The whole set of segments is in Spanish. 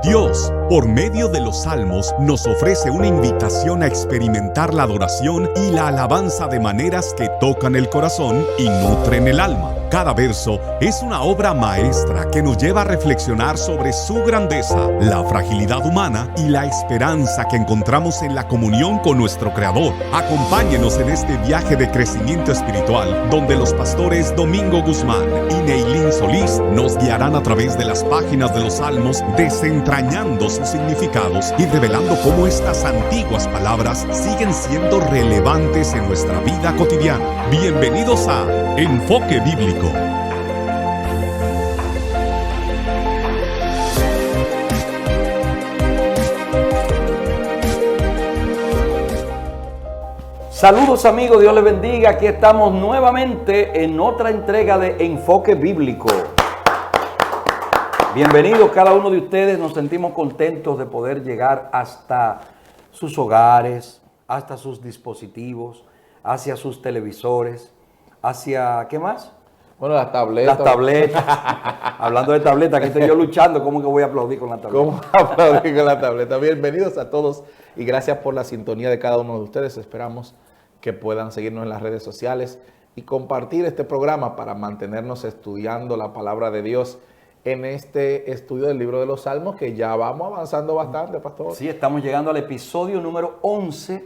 Dios, por medio de los salmos, nos ofrece una invitación a experimentar la adoración y la alabanza de maneras que tocan el corazón y nutren el alma. Cada verso es una obra maestra que nos lleva a reflexionar sobre su grandeza, la fragilidad humana y la esperanza que encontramos en la comunión con nuestro Creador. Acompáñenos en este viaje de crecimiento espiritual, donde los pastores Domingo Guzmán y Neilín Solís nos guiarán a través de las páginas de los Salmos, desentrañando sus significados y revelando cómo estas antiguas palabras siguen siendo relevantes en nuestra vida cotidiana. Bienvenidos a Enfoque Bíblico. Saludos amigos, Dios les bendiga. Aquí estamos nuevamente en otra entrega de Enfoque Bíblico. Bienvenidos cada uno de ustedes. Nos sentimos contentos de poder llegar hasta sus hogares, hasta sus dispositivos, hacia sus televisores, hacia, ¿qué más? Bueno, las tabletas. Las tabletas. Hablando de tabletas, aquí estoy yo luchando. ¿Cómo que voy a aplaudir con la tableta? ¿Cómo aplaudir con la tableta? Bienvenidos a todos y gracias por la sintonía de cada uno de ustedes. Esperamos que puedan seguirnos en las redes sociales y compartir este programa para mantenernos estudiando la palabra de Dios en este estudio del libro de los Salmos, que ya vamos avanzando bastante, pastor. Sí, estamos llegando al episodio número 11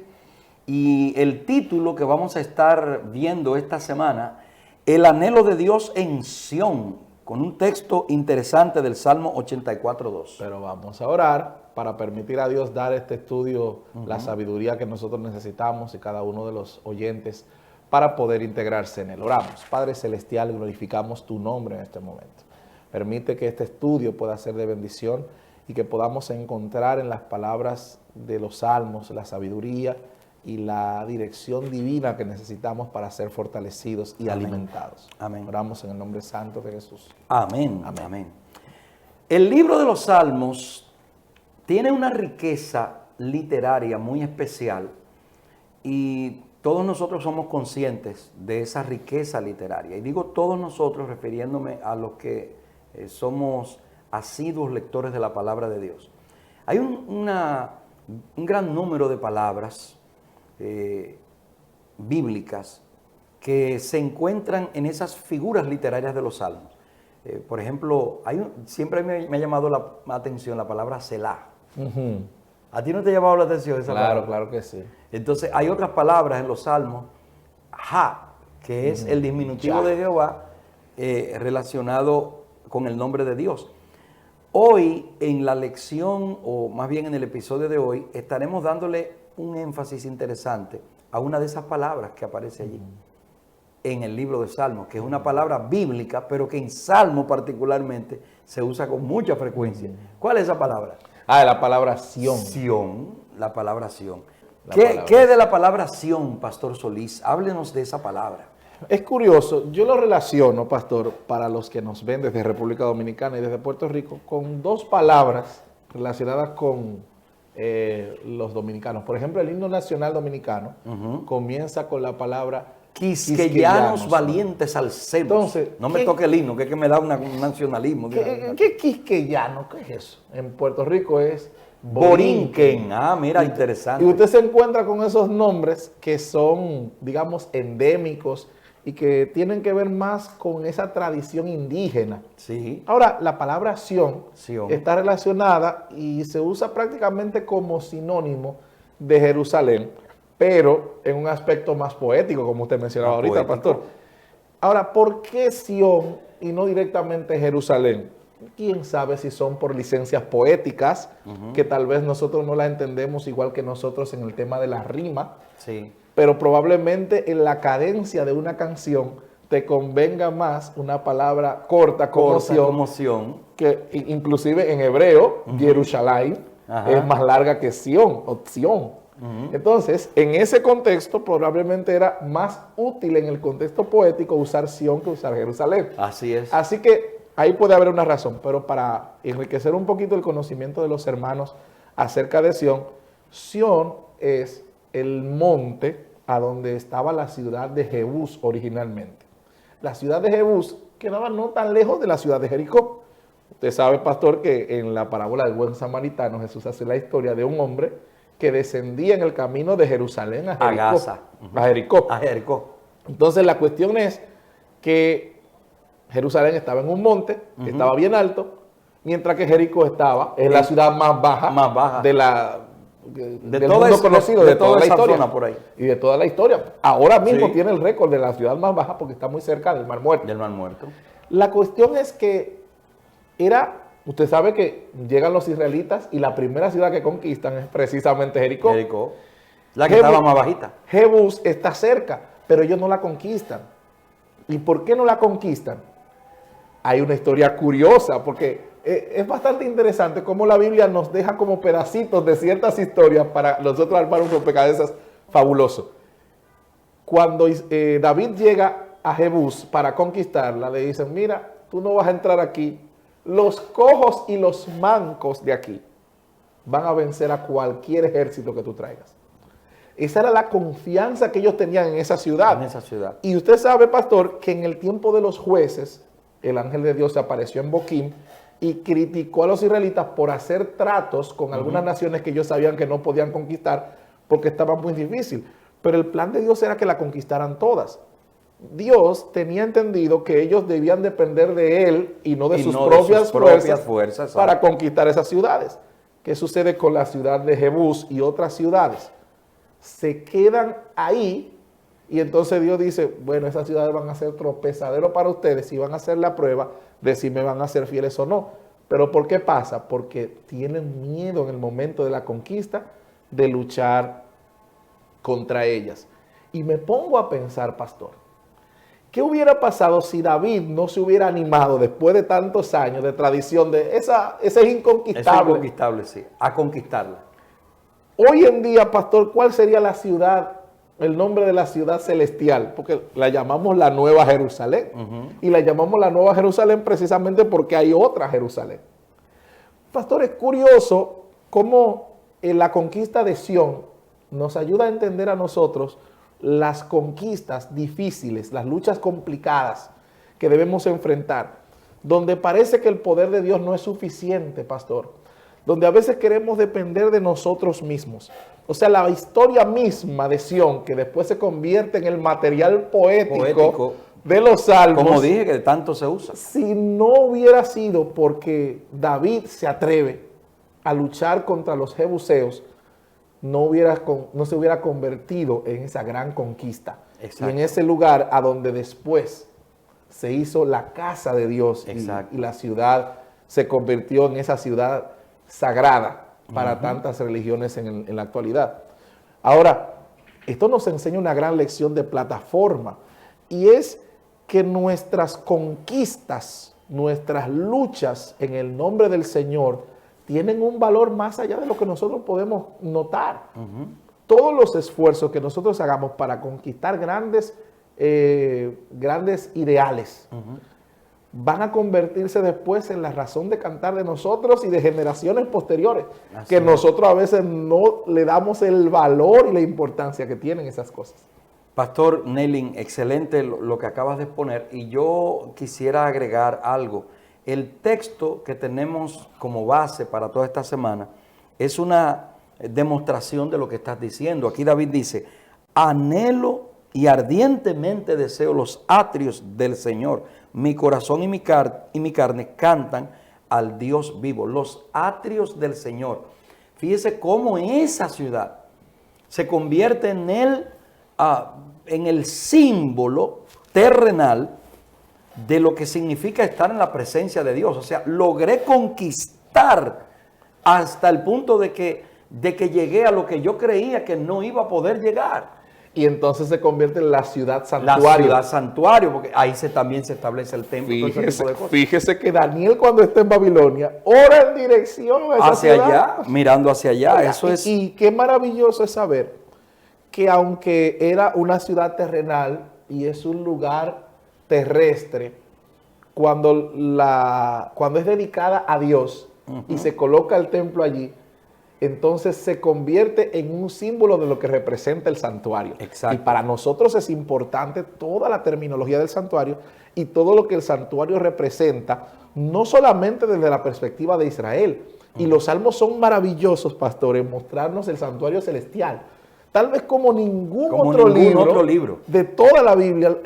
y el título que vamos a estar viendo esta semana, El anhelo de Dios en Sión, con un texto interesante del Salmo 84:2. Pero vamos a orar para permitir a Dios dar este estudio la sabiduría que nosotros necesitamos y cada uno de los oyentes para poder integrarse en él. Oramos. Padre Celestial, glorificamos tu nombre en este momento. Permite que este estudio pueda ser de bendición y que podamos encontrar en las palabras de los salmos la sabiduría y la dirección divina que necesitamos para ser fortalecidos y alimentados. Amén. Oramos en el nombre santo de Jesús. Amén. Amén. El libro de los Salmos tiene una riqueza literaria muy especial y todos nosotros somos conscientes de esa riqueza literaria. Y digo todos nosotros refiriéndome a los que somos asiduos lectores de la palabra de Dios. Hay un gran número de palabras bíblicas que se encuentran en esas figuras literarias de los salmos. Por ejemplo, siempre me ha llamado la atención la palabra Selah. ¿A ti no te ha llamado la atención esa palabra? Claro que sí. Entonces hay otras palabras en los salmos, Ja, que es el diminutivo de Jehová relacionado con el nombre de Dios. Hoy en la lección, o más bien en el episodio de hoy, estaremos dándole un énfasis interesante a una de esas palabras que aparece allí en el libro de Salmos, que es una palabra bíblica, pero que en Salmo particularmente se usa con mucha frecuencia. ¿Cuál es esa palabra? La palabra Sión. Sión, la palabra Sión. ¿Qué de la palabra Sión, Pastor Solís? Háblenos de esa palabra. Es curioso, yo lo relaciono, pastor, para los que nos ven desde República Dominicana y desde Puerto Rico, con dos palabras relacionadas con los dominicanos. Por ejemplo, el himno nacional dominicano comienza con la palabra quisqueyanos valientes al cebo. Entonces, no me toque el himno, que es que me da un nacionalismo. ¿Qué quisqueyano? ¿Qué es eso? En Puerto Rico es Borinquen. Mira, interesante. Y usted se encuentra con esos nombres que son, digamos, endémicos y que tienen que ver más con esa tradición indígena. Sí. Ahora, la palabra Sión Sión está relacionada y se usa prácticamente como sinónimo de Jerusalén, pero en un aspecto más poético, como usted mencionaba ahorita, pastor. Ahora, ¿por qué Sión y no directamente Jerusalén? Quién sabe si son por licencias poéticas, que tal vez nosotros no las entendemos igual que nosotros en el tema de la rima. Sí. Pero probablemente en la cadencia de una canción te convenga más una palabra corta como Sión, que inclusive en hebreo, Jerusalén, es más larga que Sión o Sión. Entonces, en ese contexto, probablemente era más útil en el contexto poético usar Sión que usar Jerusalén. Así es. Así que ahí puede haber una razón, pero para enriquecer un poquito el conocimiento de los hermanos acerca de Sión, Sión es el monte a donde estaba la ciudad de Jebús originalmente. La ciudad de Jebús quedaba no tan lejos de la ciudad de Jericó. Usted sabe, pastor, que en la parábola del buen samaritano Jesús hace la historia de un hombre que descendía en el camino de Jerusalén a Jericó. Gaza. A Jericó. A Jericó. Entonces la cuestión es que Jerusalén estaba en un monte, estaba bien alto, mientras que Jericó estaba en la ciudad más baja, del mundo conocido, de toda la historia. Zona por ahí. Y de toda la historia. Ahora mismo tiene el récord de la ciudad más baja porque está muy cerca del Mar Muerto. Del Mar Muerto. La cuestión es que usted sabe que llegan los israelitas y la primera ciudad que conquistan es precisamente Jericó. Jericó. La que estaba más bajita. Jebús está cerca, pero ellos no la conquistan. ¿Y por qué no la conquistan? Hay una historia curiosa, porque es bastante interesante cómo la Biblia nos deja como pedacitos de ciertas historias para nosotros armar un rompecabezas fabuloso. Cuando David llega a Jebús para conquistarla, le dicen, mira, tú no vas a entrar aquí. Los cojos y los mancos de aquí van a vencer a cualquier ejército que tú traigas. Esa era la confianza que ellos tenían en esa ciudad. En esa ciudad. Y usted sabe, pastor, que en el tiempo de los jueces, el ángel de Dios se apareció en Boquim y criticó a los israelitas por hacer tratos con algunas naciones que ellos sabían que no podían conquistar porque estaba muy difícil. Pero el plan de Dios era que la conquistaran todas. Dios tenía entendido que ellos debían depender de Él y no de sus propias fuerzas para conquistar esas ciudades. ¿Qué sucede con la ciudad de Jebús y otras ciudades? Se quedan ahí y entonces Dios dice, bueno, esas ciudades van a ser tropezadero para ustedes y van a hacer la prueba de si me van a ser fieles o no. ¿Pero por qué pasa? Porque tienen miedo en el momento de la conquista de luchar contra ellas. Y me pongo a pensar, pastor, ¿qué hubiera pasado si David no se hubiera animado después de tantos años de tradición de ese es inconquistable? Es inconquistable, sí, a conquistarla. Hoy en día, pastor, ¿cuál sería la ciudad, el nombre de la ciudad celestial? Porque la llamamos la Nueva Jerusalén. Y la llamamos la Nueva Jerusalén precisamente porque hay otra Jerusalén. Pastor, es curioso cómo en la conquista de Sión nos ayuda a entender a nosotros las conquistas difíciles, las luchas complicadas que debemos enfrentar, donde parece que el poder de Dios no es suficiente, pastor, donde a veces queremos depender de nosotros mismos. O sea, la historia misma de Sión, que después se convierte en el material poético de los salmos. Como dije, que tanto se usa. Si no hubiera sido porque David se atreve a luchar contra los jebuseos, no se hubiera convertido en esa gran conquista. Exacto. Y en ese lugar a donde después se hizo la casa de Dios y la ciudad se convirtió en esa ciudad sagrada para tantas religiones en la actualidad. Ahora, esto nos enseña una gran lección de plataforma y es que nuestras conquistas, nuestras luchas en el nombre del Señor tienen un valor más allá de lo que nosotros podemos notar. Todos los esfuerzos que nosotros hagamos para conquistar grandes ideales van a convertirse después en la razón de cantar de nosotros y de generaciones posteriores, que nosotros a veces no le damos el valor y la importancia que tienen esas cosas. Pastor Neilin, excelente lo que acabas de exponer, y yo quisiera agregar algo. El texto que tenemos como base para toda esta semana es una demostración de lo que estás diciendo. Aquí David dice, anhelo y ardientemente deseo los atrios del Señor. Mi corazón y mi carne cantan al Dios vivo. Los atrios del Señor. Fíjese cómo esa ciudad se convierte en el símbolo terrenal de lo que significa estar en la presencia de Dios. O sea, logré conquistar hasta el punto de que llegué a lo que yo creía que no iba a poder llegar. Y entonces se convierte en la ciudad santuario. La ciudad santuario, porque ahí también se establece el templo. Fíjese que Daniel, cuando está en Babilonia, ora en dirección a esa hacia ciudad. Allá, mirando hacia allá. Oiga, y qué maravilloso es saber que aunque era una ciudad terrenal y es un lugar terrestre, cuando es dedicada a Dios y se coloca el templo allí, entonces se convierte en un símbolo de lo que representa el santuario. Exacto. Y para nosotros es importante toda la terminología del santuario y todo lo que el santuario representa, no solamente desde la perspectiva de Israel. Y los salmos son maravillosos, pastor, en mostrarnos el santuario celestial. Tal vez como ningún otro libro de toda la Biblia,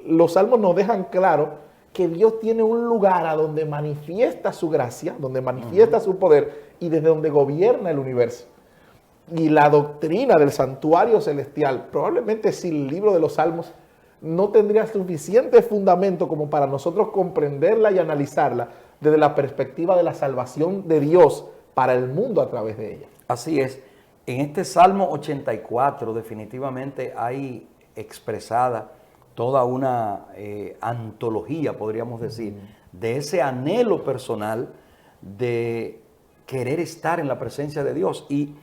los salmos nos dejan claro que Dios tiene un lugar a donde manifiesta su gracia, donde manifiesta su poder y desde donde gobierna el universo. Y la doctrina del santuario celestial, probablemente sin el libro de los salmos, no tendría suficiente fundamento como para nosotros comprenderla y analizarla desde la perspectiva de la salvación de Dios para el mundo a través de ella. Así es. En este Salmo 84 definitivamente hay expresada toda una antología, podríamos decir, de ese anhelo personal de querer estar en la presencia de Dios. Y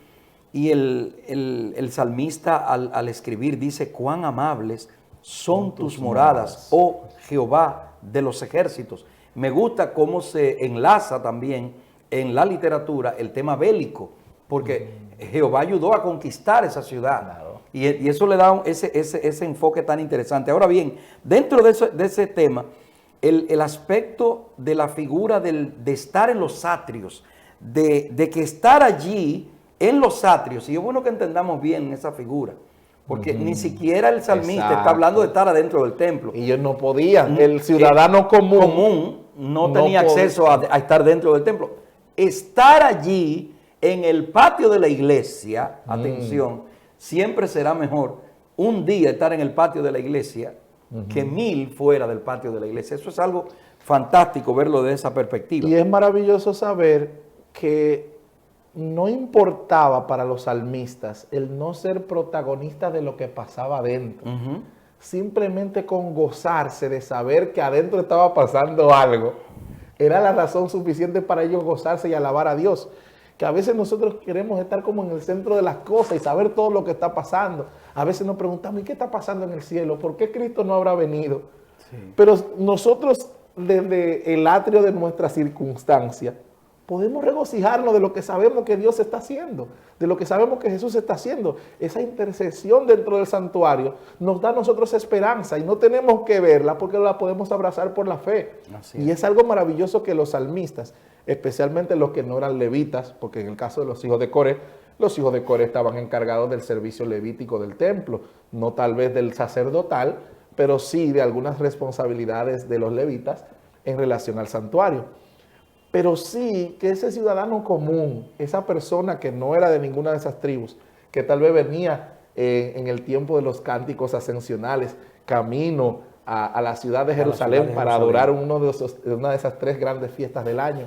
el salmista al escribir dice: cuán amables son tus moradas, oh Jehová de los ejércitos. Me gusta cómo se enlaza también en la literatura el tema bélico, porque Jehová ayudó a conquistar esa ciudad. Claro. Y eso le da ese enfoque tan interesante. Ahora bien, dentro de ese tema, el aspecto de la figura de estar en los atrios, de que estar allí en los atrios, y es bueno que entendamos bien esa figura, porque ni siquiera el salmista está hablando de estar adentro del templo. Y ellos no podían, el ciudadano común no tenía acceso a estar dentro del templo. Estar allí en el patio de la iglesia, atención, siempre será mejor un día estar en el patio de la iglesia que 1000 fuera del patio de la iglesia. Eso es algo fantástico verlo de esa perspectiva. Y es maravilloso saber que no importaba para los salmistas el no ser protagonistas de lo que pasaba adentro. Simplemente con gozarse de saber que adentro estaba pasando algo, era la razón suficiente para ellos gozarse y alabar a Dios. Que a veces nosotros queremos estar como en el centro de las cosas y saber todo lo que está pasando. A veces nos preguntamos: ¿y qué está pasando en el cielo? ¿Por qué Cristo no habrá venido? Sí. Pero nosotros, desde el atrio de nuestra circunstancia, podemos regocijarnos de lo que sabemos que Dios está haciendo, de lo que sabemos que Jesús está haciendo. Esa intercesión dentro del santuario nos da a nosotros esperanza y no tenemos que verla porque la podemos abrazar por la fe. Y es algo maravilloso que los salmistas, especialmente los que no eran levitas, porque en el caso de los hijos de Coré estaban encargados del servicio levítico del templo, no tal vez del sacerdotal, pero sí de algunas responsabilidades de los levitas en relación al santuario. Pero sí que ese ciudadano común, esa persona que no era de ninguna de esas tribus, que tal vez venía en el tiempo de los cánticos ascensionales, camino a la ciudad de Jerusalén para adorar una de esas 3 grandes fiestas del año,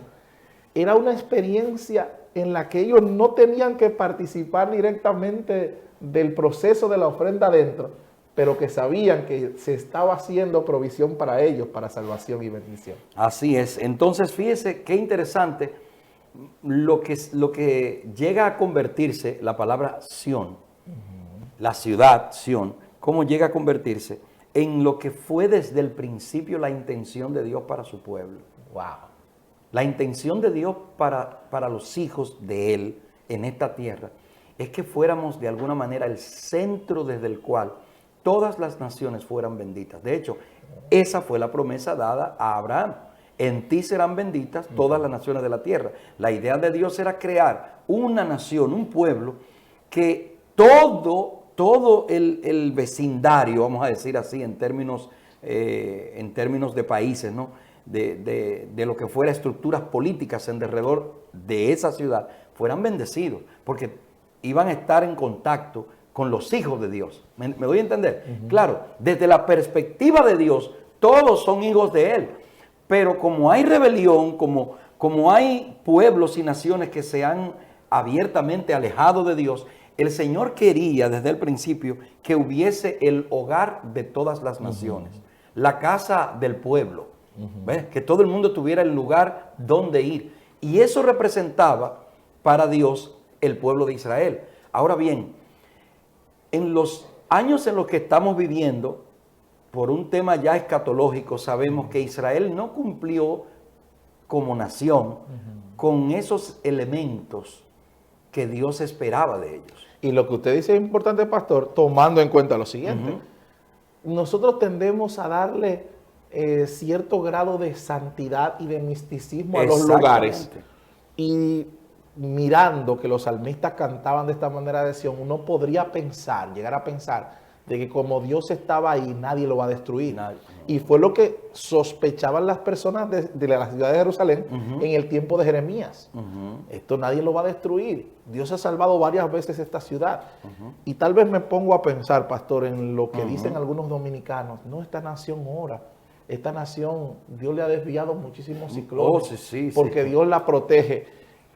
era una experiencia en la que ellos no tenían que participar directamente del proceso de la ofrenda adentro, pero que sabían que se estaba haciendo provisión para ellos, para salvación y bendición. Así es. Entonces, fíjese qué interesante lo que llega a convertirse la palabra Sión, la ciudad Sión, cómo llega a convertirse en lo que fue desde el principio la intención de Dios para su pueblo. Wow. La intención de Dios para los hijos de Él en esta tierra es que fuéramos de alguna manera el centro desde el cual todas las naciones fueran benditas. De hecho, esa fue la promesa dada a Abraham. En ti serán benditas todas las naciones de la tierra. La idea de Dios era crear una nación, un pueblo, que todo el vecindario, vamos a decir así, en términos de países, ¿no? De lo que fuera estructuras políticas en derredor de esa ciudad, fueran bendecidos, porque iban a estar en contacto con los hijos de Dios. ¿Me doy a entender? Claro, desde la perspectiva de Dios, todos son hijos de Él. Pero como hay rebelión, como hay pueblos y naciones que se han abiertamente alejado de Dios, el Señor quería desde el principio que hubiese el hogar de todas las naciones, la casa del pueblo, ¿ves? Que todo el mundo tuviera el lugar donde ir. Y eso representaba para Dios el pueblo de Israel. Ahora bien, en los años en los que estamos viviendo, por un tema ya escatológico, sabemos que Israel no cumplió como nación con esos elementos que Dios esperaba de ellos. Y lo que usted dice es importante, pastor, tomando en cuenta lo siguiente. Nosotros tendemos a darle cierto grado de santidad y de misticismo a los lugares. Y mirando que los salmistas cantaban de esta manera de Sión, uno podría pensar, llegar a pensar, de que como Dios estaba ahí, nadie lo va a destruir. Y fue lo que sospechaban las personas de la ciudad de Jerusalén en el tiempo de Jeremías. Esto nadie lo va a destruir. Dios ha salvado varias veces esta ciudad. Y tal vez me pongo a pensar, pastor, en lo que dicen algunos dominicanos. No, esta nación ora. Esta nación, Dios le ha desviado muchísimos ciclones porque Dios la protege.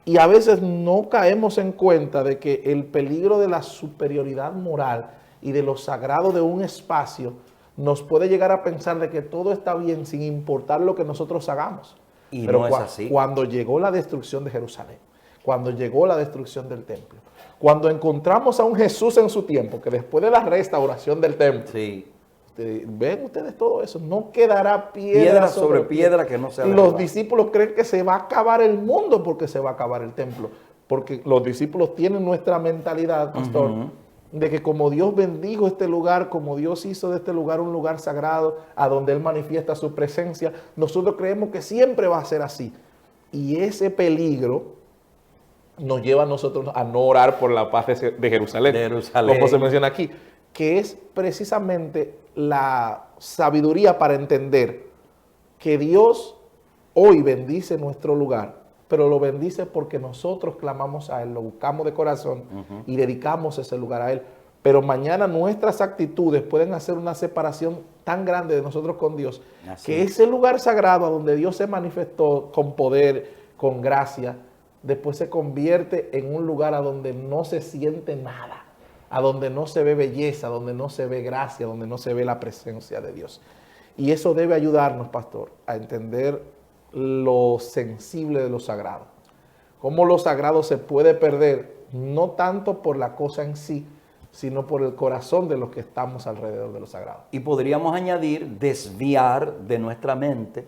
Y a veces no caemos en cuenta de que el peligro de la superioridad moral y de lo sagrado de un espacio nos puede llegar a pensar de que todo está bien sin importar lo que nosotros hagamos. Pero no es así. Cuando llegó la destrucción de Jerusalén, cuando llegó la destrucción del templo, cuando encontramos a un Jesús en su tiempo, que después de la restauración del templo, ven ustedes todo eso, no quedará piedra sobre piedra que no sea derribada. Los discípulos creen que se va a acabar el mundo porque se va a acabar el templo, porque los discípulos tienen nuestra mentalidad, pastor, de que como Dios bendijo este lugar, como Dios hizo de este lugar un lugar sagrado, a donde Él manifiesta su presencia, nosotros creemos que siempre va a ser así. Y ese peligro nos lleva a nosotros a no orar por la paz de Jerusalén, como se menciona aquí, que es precisamente la sabiduría para entender que Dios hoy bendice nuestro lugar, pero lo bendice porque nosotros clamamos a Él, lo buscamos de corazón y dedicamos ese lugar a Él. Pero mañana nuestras actitudes pueden hacer una separación tan grande de nosotros con Dios, que ese lugar sagrado a donde Dios se manifestó con poder, con gracia, después se convierte en un lugar a donde no se siente nada, a donde no se ve belleza, donde no se ve gracia, donde no se ve la presencia de Dios. Y eso debe ayudarnos, pastor, a entender lo sensible de lo sagrado. Cómo lo sagrado se puede perder, no tanto por la cosa en sí, sino por el corazón de los que estamos alrededor de lo sagrado. Y podríamos añadir, desviar de nuestra mente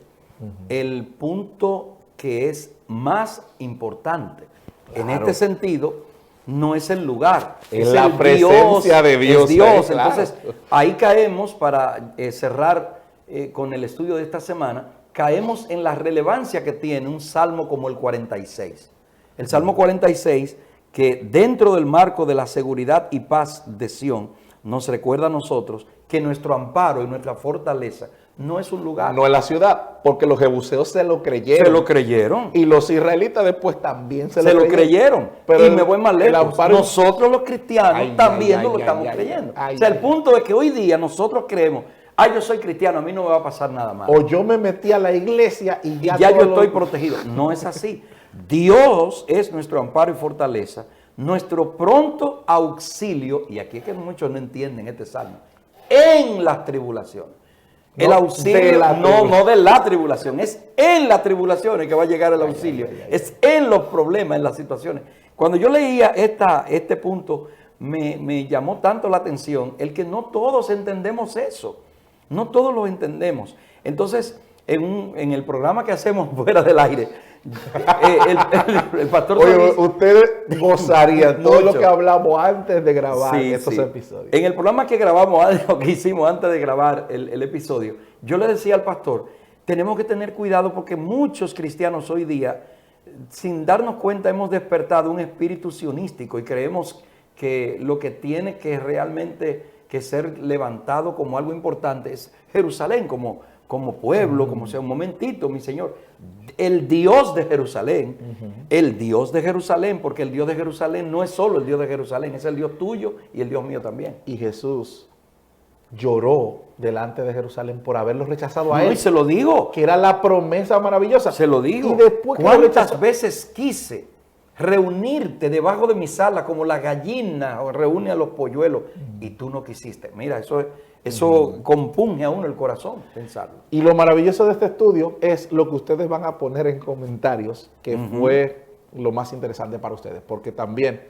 el punto que es más importante. En este sentido, no es el lugar, es la presencia de Dios. Es Dios. Entonces, ahí caemos, para cerrar con el estudio de esta semana, caemos en la relevancia que tiene un salmo como el 46. El Salmo 46, que dentro del marco de la seguridad y paz de Sión, nos recuerda a nosotros que nuestro amparo y nuestra fortaleza no es un lugar. No es la ciudad, porque los jebuseos se lo creyeron. Se lo creyeron. Y los israelitas después también se lo creyeron. Pero y me voy más lejos. Nosotros los cristianos también nos lo estamos creyendo. O sea, el punto es que hoy día nosotros creemos, yo soy cristiano, a mí no me va a pasar nada mal. O yo me metí a la iglesia y ya yo estoy protegido. No es así. Dios es nuestro amparo y fortaleza, nuestro pronto auxilio, y aquí es que muchos no entienden este salmo, en las tribulaciones. El auxilio, no de la tribulación, es en las tribulaciones que va a llegar el auxilio, es en los problemas, en las situaciones. Cuando yo leía este punto, me llamó tanto la atención el que no todos entendemos eso. No todos lo entendemos. Entonces, en el programa que hacemos fuera del aire, el pastor... Oye, ustedes gozarían todo lo que hablamos antes de grabar estos episodios. En el programa que grabamos, o que hicimos antes de grabar el episodio, yo le decía al pastor, tenemos que tener cuidado porque muchos cristianos hoy día, sin darnos cuenta, hemos despertado un espíritu sionístico y creemos que lo que tiene que realmente que ser levantado como algo importante es Jerusalén, como pueblo, como sea. Un momentito, mi Señor, el Dios de Jerusalén, el Dios de Jerusalén, porque el Dios de Jerusalén no es solo el Dios de Jerusalén, es el Dios tuyo y el Dios mío también. Y Jesús lloró delante de Jerusalén por haberlo rechazado a él. Y se lo digo. Que era la promesa maravillosa. Se lo digo. Y después que ¿cuántas veces quise reunirte debajo de mis alas como la gallina reúne a los polluelos y tú no quisiste? Mira, eso compunge a uno el corazón pensarlo. Y lo maravilloso de este estudio es lo que ustedes van a poner en comentarios, que fue lo más interesante para ustedes, porque también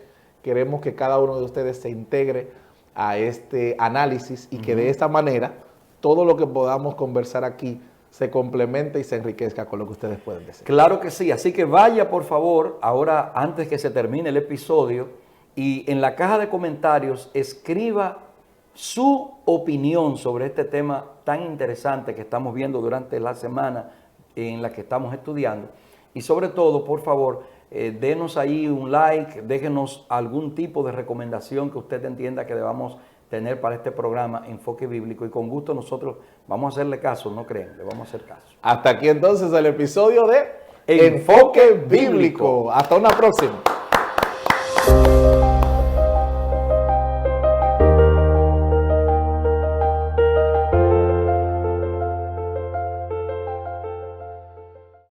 queremos que cada uno de ustedes se integre a este análisis y que de esta manera todo lo que podamos conversar aquí se complemente y se enriquezca con lo que ustedes pueden decir. Claro que sí, así que vaya por favor, ahora antes que se termine el episodio, y en la caja de comentarios escriba su opinión sobre este tema tan interesante que estamos viendo durante la semana en la que estamos estudiando. Y sobre todo, por favor, denos ahí un like, déjenos algún tipo de recomendación que usted entienda que debamos tener para este programa Enfoque Bíblico, y con gusto nosotros vamos a hacerle caso, no creen, le vamos a hacer caso. Hasta aquí entonces el episodio de Enfoque Bíblico. Hasta una próxima.